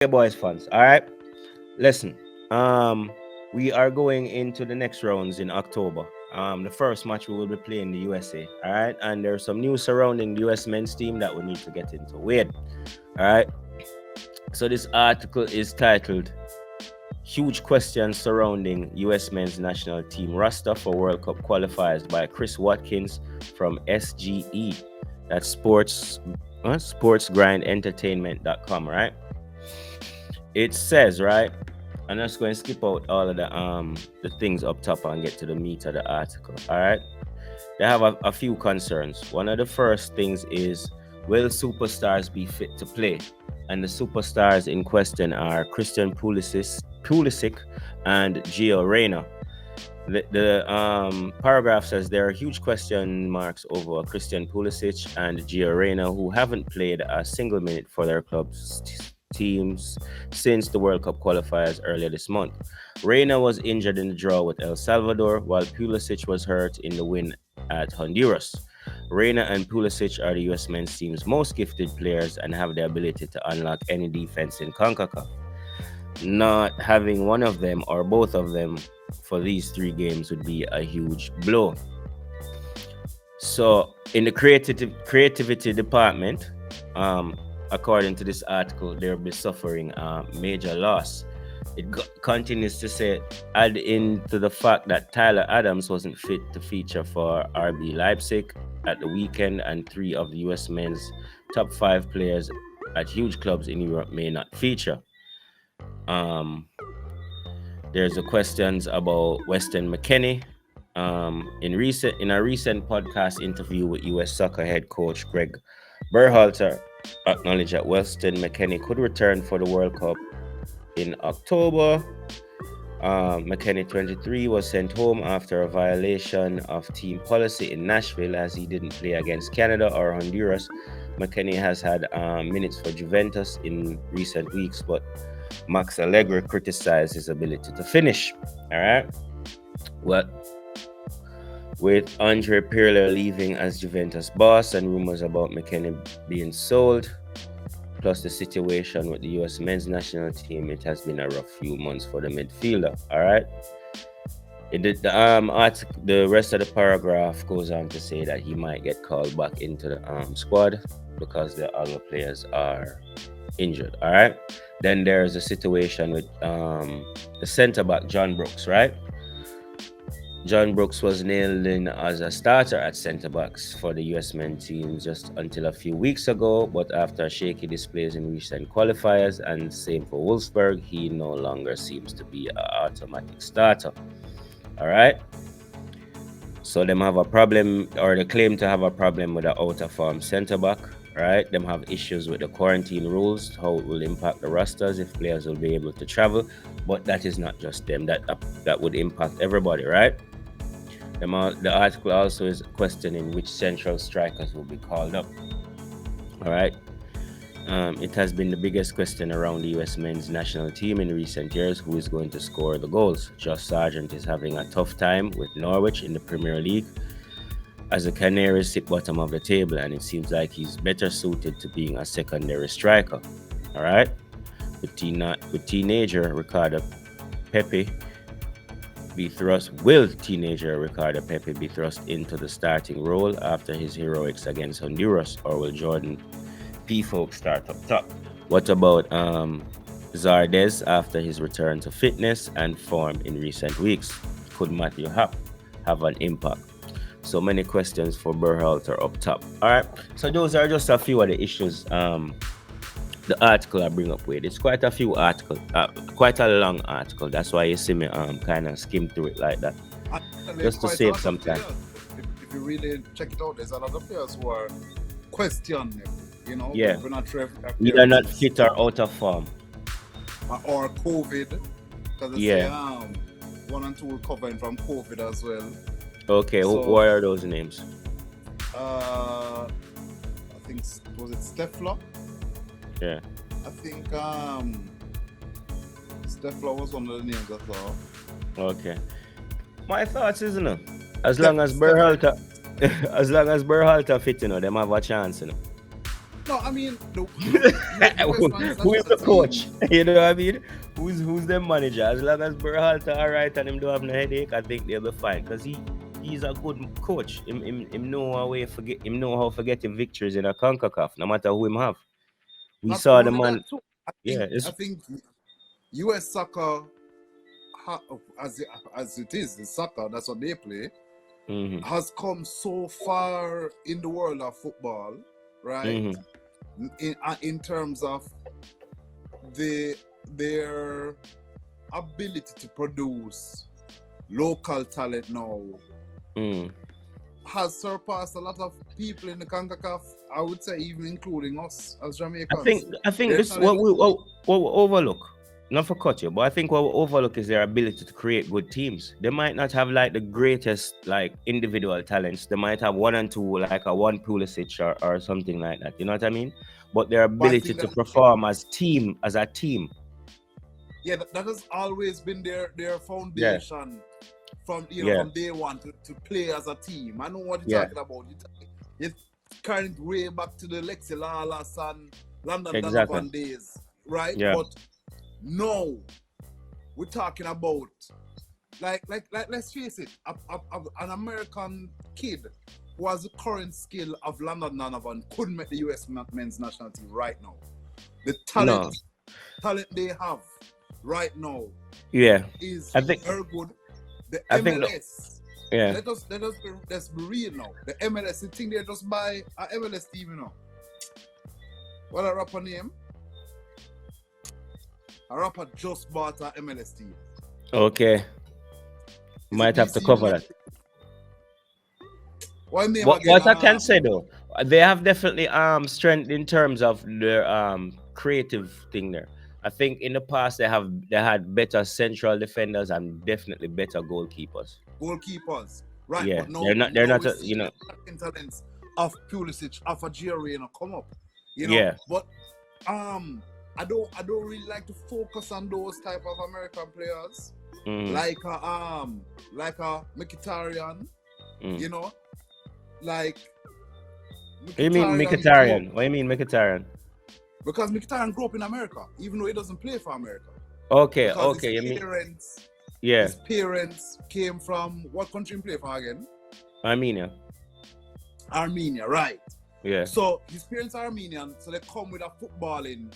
Boys fans. All right. Listen. Um, we are going into the next rounds in October. The first match we will be playing the USA. All right, and there's some news surrounding the US men's team that we need to get into. Wait. All right. So this article is titled "Huge Questions Surrounding US Men's National Team Roster for World Cup Qualifiers" by Chris Watkins from SGE. That's sportsgrindentertainment.com. Right. It says, right, I'm just going to skip out all of the things up top and get to the meat of the article. All right, they have a few concerns. One of the first things is, will superstars be fit to play? And the superstars in question are Christian Pulisic and Gio Reyna. The paragraph says there are huge question marks over Christian Pulisic and Gio Reyna, who haven't played a single minute for their clubs teams since the World Cup qualifiers earlier this month. Reyna was injured in the draw with El Salvador, while Pulisic was hurt in the win at Honduras. Reyna and Pulisic are the US men's team's most gifted players and have the ability to unlock any defense in CONCACAF. Not having one of them or both of them for these 3 games would be a huge blow. So in the creativity department, according to this article, they'll be suffering a major loss. It continues to say, add into the fact that Tyler Adams wasn't fit to feature for RB Leipzig at the weekend, and 3 of the US men's top 5 players at huge clubs in Europe may not feature. There's the questions about Weston McKennie. In a recent podcast interview with US soccer head coach Greg Berhalter, acknowledged that Weston McKennie could return for the World Cup in October. McKennie, 23, was sent home after a violation of team policy in Nashville as he didn't play against Canada or Honduras. McKennie has had minutes for Juventus in recent weeks, but Max Allegri criticized his ability to finish. All right. Well, with Andre Pirlo leaving as Juventus boss and rumors about McKennie being sold, plus the situation with the US men's national team, it has been a rough few months for the midfielder. All right. The rest of the paragraph goes on to say that he might get called back into the squad because the other players are injured. All right. Then there's a situation with the centre back John Brooks, right? John Brooks was nailed in as a starter at centre backs for the US men's team just until a few weeks ago, but after shaky displays in recent qualifiers and same for Wolfsburg, he no longer seems to be an automatic starter. All right. So them have a problem, or they claim to have a problem with the out of form centre back. Right, them have issues with the quarantine rules, how it will impact the rosters if players will be able to travel. But that is not just them; that would impact everybody, right? The article also is questioning which central strikers will be called up. All right, it has been the biggest question around the US men's national team in recent years: who is going to score the goals? Josh Sargent is having a tough time with Norwich in the Premier League, as the Canaries sit bottom of the table, and it seems like he's better suited to being a secondary striker. All right, with teenager Ricardo Pepe be thrust into the starting role after his heroics against Honduras, or will Jordan P-Folk start up top? What about Zardes after his return to fitness and form in recent weeks? Could Matthew Happ have an impact? So many questions for Berhalter up top. All right. So those are just a few of the issues the article I bring up with. It's quite a few articles, quite a long article. That's why you see me kind of skim through it like that, just to save some time. If you really check it out, there's a lot of players who are questionable. You know, yeah, either not fit or out of form, or COVID. Because say 1 and 2 recovering from COVID as well. Okay, so, what are those names? I think, was it Steffler? Yeah. I think Steffler was one of the names I saw. Okay. My thoughts is, as long as Berhalter fit, them have a chance, No, I mean the US men's Who is national the coach? team. You know what I mean? Who's the manager? As long as Berhalter alright and him don't have no headache, I think they'll be fine. Cause he's a good coach. Him know how way forget him know how forgetting victories in a CONCACAF, no matter who him have. We Not saw the only that man. too. Yeah, I it's think US soccer ha- as it is the soccer, that's what they play, mm-hmm, has come so far in the world of football, right? mm-hmm, In terms of the their ability to produce local talent now mm. has surpassed a lot of people in the CONCACAF. I would say even including us as I Jamaicans. think I think Their this talent. what we overlook. Not for cut you, but I think what we overlook is their ability to create good teams. They might not have like the greatest like individual talents. They might have one and two, like a one Pulisic or something like that. You know what I mean? But their But I ability think to that perform as a team. yeah, that has always been their Yeah, foundation from yeah, from day one to play as a team. I know what you're yeah. talking about. You're carrying it way back to the Lexi Lalas and London Exactly. Donovan days, right? Yeah. But no, we're talking about let's face it, an American kid who has the current skill of London Donovan couldn't make the US men's national team right now. The No. talent they have right now Yeah. is I think very good. The I think the, MLS, yeah. let's be real now. The MLS, the thing they just buy a MLS team, What a rapper name? A rapper just bought a MLS team. Okay. Is Might it have to DC cover that. United? What name again? What I can say though, they have definitely strength in terms of their creative thing there. I think in the past they had better central defenders and definitely better goalkeepers. Goalkeepers. Right, Yeah, but they're now not we see you the know, attacking talents of Pulisic, of a Jerry, come up. yeah. But I don't really like to focus on those type of American players. Mm, Like a Mkhitaryan, mm. like What do you mean Mkhitaryan grew up Mkhitaryan? What do you mean Mkhitaryan? because Mkhitaryan grew up in America, even though he doesn't play for America. Okay, Because okay, you mean his yeah, parents came from what country he play for again? Armenia. Armenia, right. Yeah. So his parents are Armenian, so they come with a footballing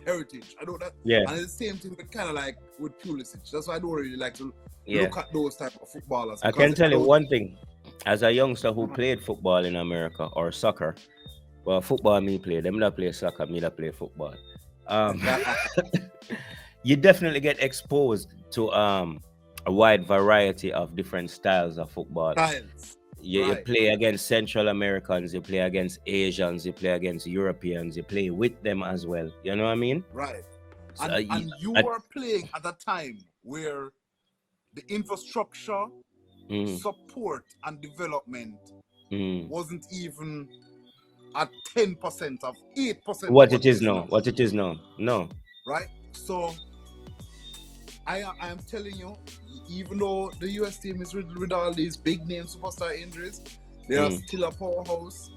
heritage. I know that. Yeah. And it's the same thing with kind of like with Pulisic. That's why I don't really like to Yeah. look at those type of footballers. I can tell you one thing. As a youngster who played football in America or soccer, well, football me play. Them not play soccer, me not play football. You definitely get exposed to a wide variety of different styles of football. Styles. You play against Central Americans, you play against Asians, you play against Europeans, you play with them as well. You know what I mean? Right. So, And you were playing at a time where the infrastructure, support, and development wasn't even at 10% of 8%. What it is now. What it is now. No. Right? So I am telling you, even though the US team is riddled with all these big name superstar injuries, they are still a powerhouse.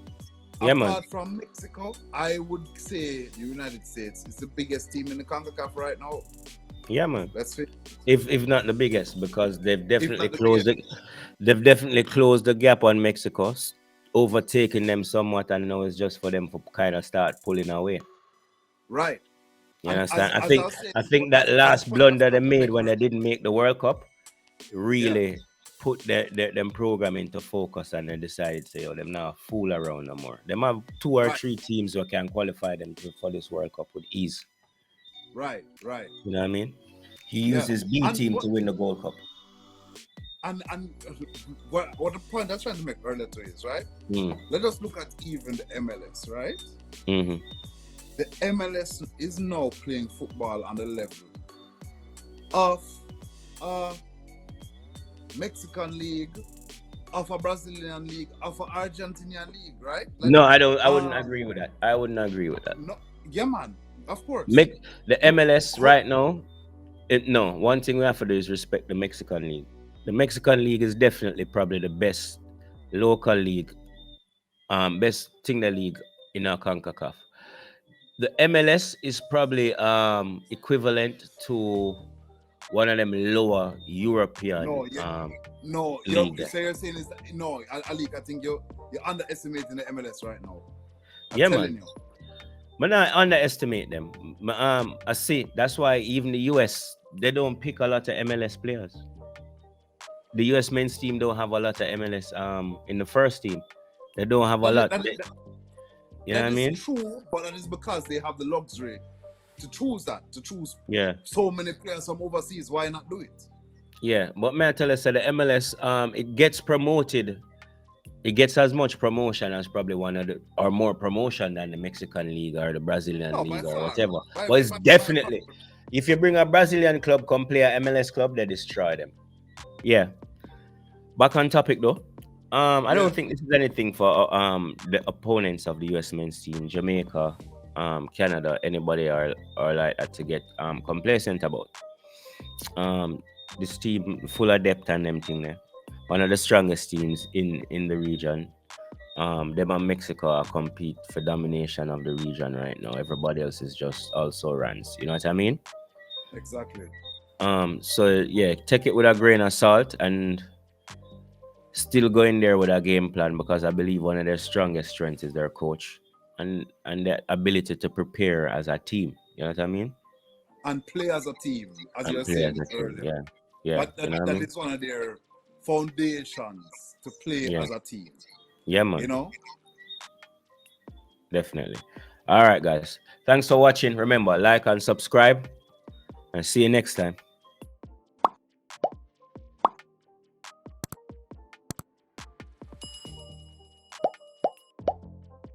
Yeah, Apart man. from Mexico, I would say the United States is the biggest team in the CONCACAF right now. Yeah, man. That's it. If not the biggest, because they've definitely closed the gap on Mexico, overtaking them somewhat, and now it's just for them to kind of start pulling away. Right. You understand? I think that last blunder they made when they didn't make the World Cup really put them program into focus, and then decided to say, oh, them now fool around no more. Them have 2 or 3 teams who can qualify them for this World Cup with ease. Right. You know what I mean? He used his B team to win the Gold Cup. And what the point I was trying to make earlier to is, right? Let us look at even the MLS, right? Mm-hmm. The MLS is now playing football on the level of a Mexican league, of a Brazilian league, of an Argentinian league, right? Like, no, I don't. I wouldn't agree with that. I wouldn't agree with that. No, yeah, man. Of course. The MLS right now. No, one thing we have to do is respect the Mexican league. The Mexican league is definitely probably the best local league, best thing the league in our CONCACAF. The MLS is probably equivalent to one of them lower European No, yeah, no. league You there. say you're saying is that, no, Alik, I think you're underestimating the MLS right now. I'm Yeah, telling man. you. But I underestimate them. I see. That's why even the US they don't pick a lot of MLS players. The US men's team don't have a lot of MLS in the first team. They don't have a That is, lot. that, is- You know what that I is mean? true, but that is because they have the luxury to choose that, to choose Yeah. so many players from overseas. Why not do it? Yeah. But may I tell you, so the MLS it gets promoted. It gets as much promotion as probably one of the or more promotion than the Mexican league or the Brazilian No, by league or far. whatever. By, But it's by far. definitely if you bring a Brazilian club come play a MLS club, they destroy them. Yeah. Back on topic though. I Yeah. don't think this is anything for the opponents of the US men's team, Jamaica, Canada, anybody or like that to get complacent about. Um, this team full of depth and them thing there. One of the strongest teams in the region. Them and Mexico are compete for domination of the region right now. Everybody else is just also runs. You know what I mean? Exactly. So yeah, take it with a grain of salt and still go in there with a game plan because I believe one of their strongest strengths is their coach and their ability to prepare as a team. You know what I mean? And play as a team, as you And were play as saying a team. earlier. Yeah. Yeah. That, You that, know what I that mean? is one of their foundations to play Yeah. as a team. Yeah, You man. know? Definitely. All right, guys. Thanks for watching. Remember, like and subscribe and see you next time.